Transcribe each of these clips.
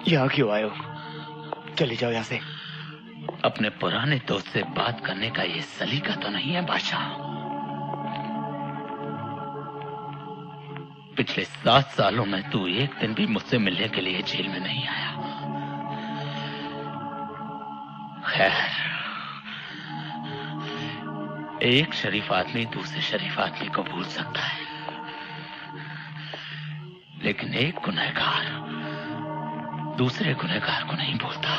यहाँ क्यों आए हो? चले जाओ यहाँ से। अपने पुराने दोस्त से बात करने का ये सलीका तो नहीं है बादशाह। पिछले 7 सालों में तू एक दिन भी मुझसे मिलने के लिए जेल में नहीं आया। खैर, एक शरीफ आदमी दूसरे शरीफ आदमी को भूल सकता है, लेकिन एक गुनहगार दूसरे गुनहगार को नहीं भूलता।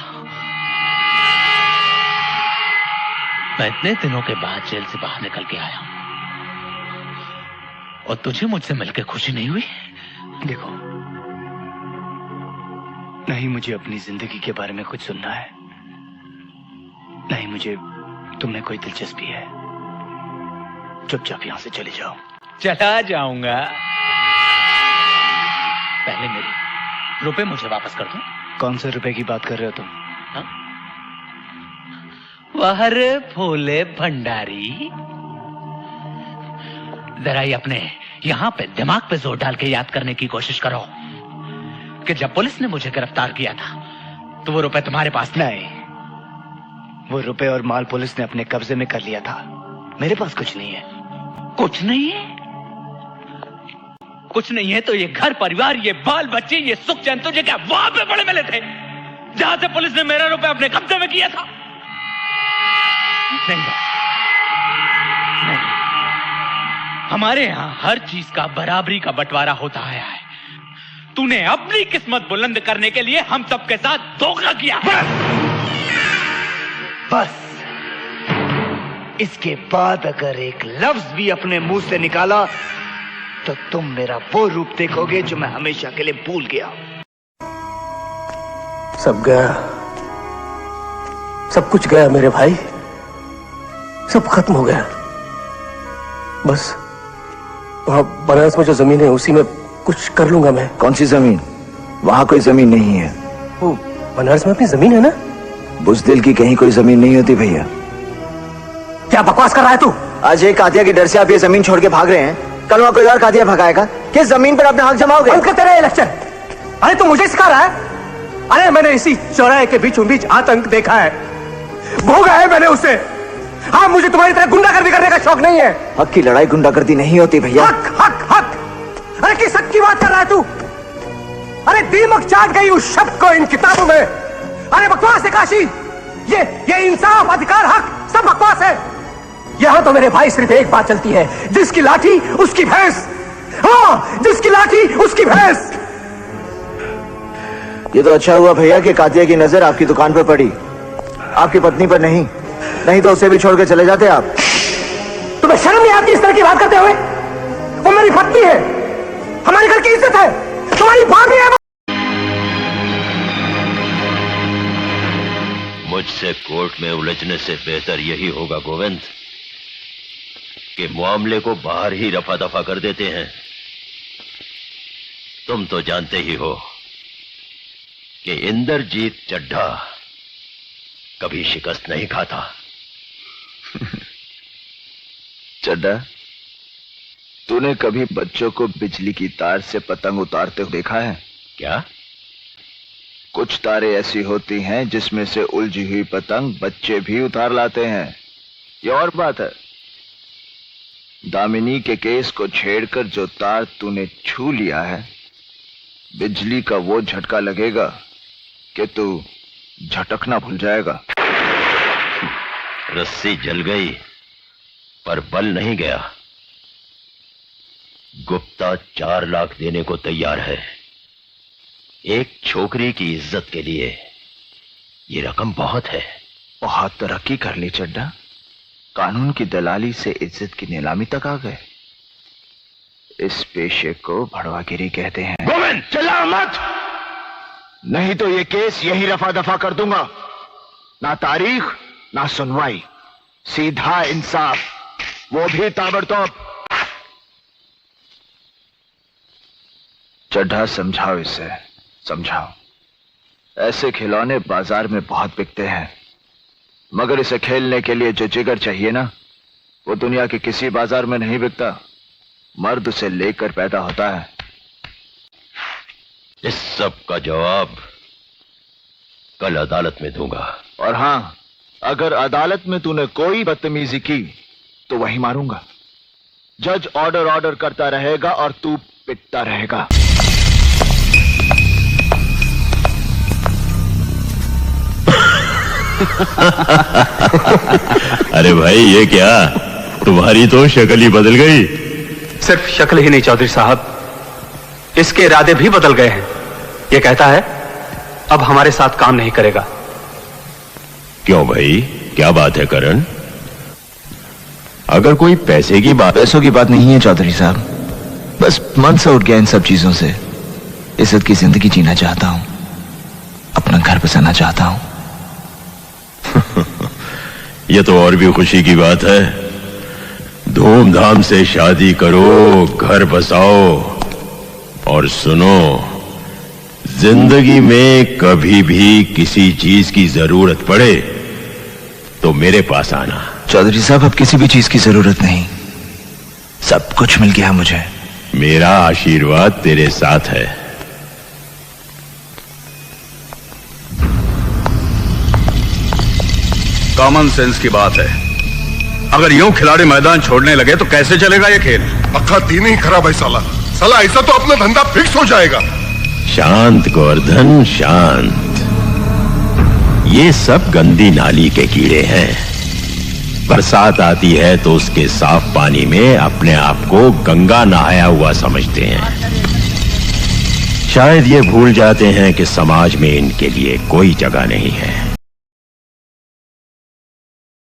मैं इतने दिनों के बाद जेल से बाहर निकल के आया हूं और तुझे मुझसे मिलकर खुशी नहीं हुई? देखो, नहीं मुझे अपनी जिंदगी के बारे में कुछ सुनना है, नहीं मुझे तुम्हें कोई दिलचस्पी है। चुपचाप यहां से चले जाओ। चला जाऊंगा। पहले मेरे रुपए मुझे वापस कर दो। कौन से रुपए की बात कर रहे हो तुम? हाँ? वाह रे भोले भंडारी, जरा ये अपने यहां पे दिमाग पे जोर डाल के याद करने की कोशिश करो कि जब पुलिस ने मुझे गिरफ्तार किया था तो वो रुपए तुम्हारे पास थे। नहीं, वो रुपए और माल पुलिस ने अपने कब्जे में कर लिया था। मेरे पास कुछ नहीं है। कुछ नहीं है? कुछ नहीं है तो ये घर परिवार, ये बाल बच्चे, ये सुख चैन तुझे क्या वहां पे बड़े मिले थे जहां से पुलिस ने मेरा रुपया अपने कब्जे में किया था? नहीं, नहीं। हमारे यहां हर चीज का बराबरी का बंटवारा होता आया है। तूने अपनी किस्मत बुलंद करने के लिए हम सबके साथ धोखा किया। बस इसके बाद अगर एक लफ्ज भी अपने मुंह से निकाला तो तुम मेरा वो रूप देखोगे जो मैं हमेशा के लिए भूल गया। सब गया, सब कुछ गया मेरे भाई, सब खत्म हो गया। बस वहां बनारस में जो जमीन है उसी में कुछ कर लूंगा मैं। कौन सी जमीन? वहां कोई जमीन नहीं है। वो बनारस में अपनी जमीन है ना? बुज़दिल की कहीं कोई जमीन नहीं होती भैया। क्या बकवास कर रहा है तू? आज एक कातिया के डर से आप ये जमीन छोड़ के भाग रहे हैं, कल वहां कोई और कातिया भगाएगा। किस जमीन पर अपना हक जमाओगे? बंद कर तेरा ये लेक्चर। अरे तू मुझे सिखा रहा है? अरे मैंने इसी चौराहे के बीचों बीच आतंक देखा है, भोगा है मैंने उसे। हाँ, मुझे तुम्हारी तरह गुंडागर्दी करने का शौक नहीं है। हक की लड़ाई गुंडागर्दी नहीं होती भैया। हक हक हक, अरे किस हक की बात कर रहा है तू? अरे दीमक चाट गई उस शब्द को इन किताबों में। अरे बकवास है काशी, ये इंसाफ, अधिकार, हक सब बकवास है। यहां तो मेरे भाई सिर्फ एक बात चलती है, जिसकी लाठी उसकी भैंस। हाँ, जिसकी लाठी उसकी भैंस। ये तो अच्छा हुआ भैया कि कातिया की नजर आपकी दुकान पर पड़ी, आपकी पत्नी पर नहीं, नहीं तो उसे भी छोड़ के चले जाते आप। तुम्हें शर्म नहीं आती इस तरह की बात करते हुए? वो मेरी पत्नी है, हमारे घर की इज्जत है, तुम्हारी भाभी है। मुझसे कोर्ट में उलझने से बेहतर यही होगा गोविंद कि मामले को बाहर ही रफा दफा कर देते हैं। तुम तो जानते ही हो कि इंद्रजीत चड्ढा कभी शिकस्त नहीं खाता। चड्ढा, तूने कभी बच्चों को बिजली की तार से पतंग उतारते हुए देखा है क्या? कुछ तारें ऐसी होती हैं जिसमें से उलझी हुई पतंग बच्चे भी उतार लाते हैं। ये और बात है, दामिनी के केस को छेड़कर जो तार तूने छू लिया है, बिजली का वो झटका लगेगा कि तू झटकना भूल जाएगा। रस्सी जल गई पर बल नहीं गया। गुप्ता 4 लाख देने को तैयार है एक छोकरी की इज्जत के लिए। ये रकम बहुत है। बहुत तरक्की कर ली चड्ढा, कानून की दलाली से इज्जत की नीलामी तक आ गए। इस पेशे को भड़वागिरी कहते हैं। गोविंद, चिल्ला मत, नहीं तो ये केस यही रफा दफा कर दूंगा। ना तारीख ना सुनवाई, सीधा इंसाफ, वो भी ताबड़तोड़। चड्ढा, समझाओ इसे, समझाओ। ऐसे खिलौने बाजार में बहुत बिकते हैं, मगर इसे खेलने के लिए जो जिगर चाहिए ना, वो दुनिया के किसी बाजार में नहीं बिकता। मर्द उसे लेकर पैदा होता है। इस सब का जवाब कल अदालत में दूंगा। और हां, अगर अदालत में तूने कोई बदतमीजी की तो वही मारूंगा। जज ऑर्डर करता रहेगा और तू पिटता रहेगा। अरे भाई, ये क्या, तुम्हारी तो शक्ल ही बदल गई। सिर्फ शक्ल ही नहीं चौधरी साहब, इसके इरादे भी बदल गए हैं। ये कहता है अब हमारे साथ काम नहीं करेगा। क्यों भाई, क्या बात है करण? अगर कोई पैसे की बात। पैसों की बात नहीं है चौधरी साहब, बस मन से उठ गया इन सब चीजों से। इज्जत की जिंदगी जीना चाहता हूं, अपना घर बसाना चाहता हूं। यह तो और भी खुशी की बात है। धूमधाम से शादी करो, घर बसाओ, और सुनो, जिंदगी में कभी भी किसी चीज की जरूरत पड़े तो मेरे पास आना। चौधरी साहब, अब किसी भी चीज की जरूरत नहीं, सब कुछ मिल गया मुझे। मेरा आशीर्वाद तेरे साथ है। कॉमन सेंस की बात है। अगर यूं खिलाड़ी मैदान छोड़ने लगे तो कैसे चलेगा ये खेल? पक्का दिन ही खराब है साला। साला ऐसा तो अपना धंधा फिक्स हो जाएगा। शांत गोवर्धन, शांत। ये सब गंदी नाली के कीड़े हैं। बरसात आती है तो उसके साफ पानी में अपने आप को गंगा नहाया हुआ समझते हैं। शायद ये भूल जाते हैं कि समाज में इनके लिए कोई जगह नहीं है।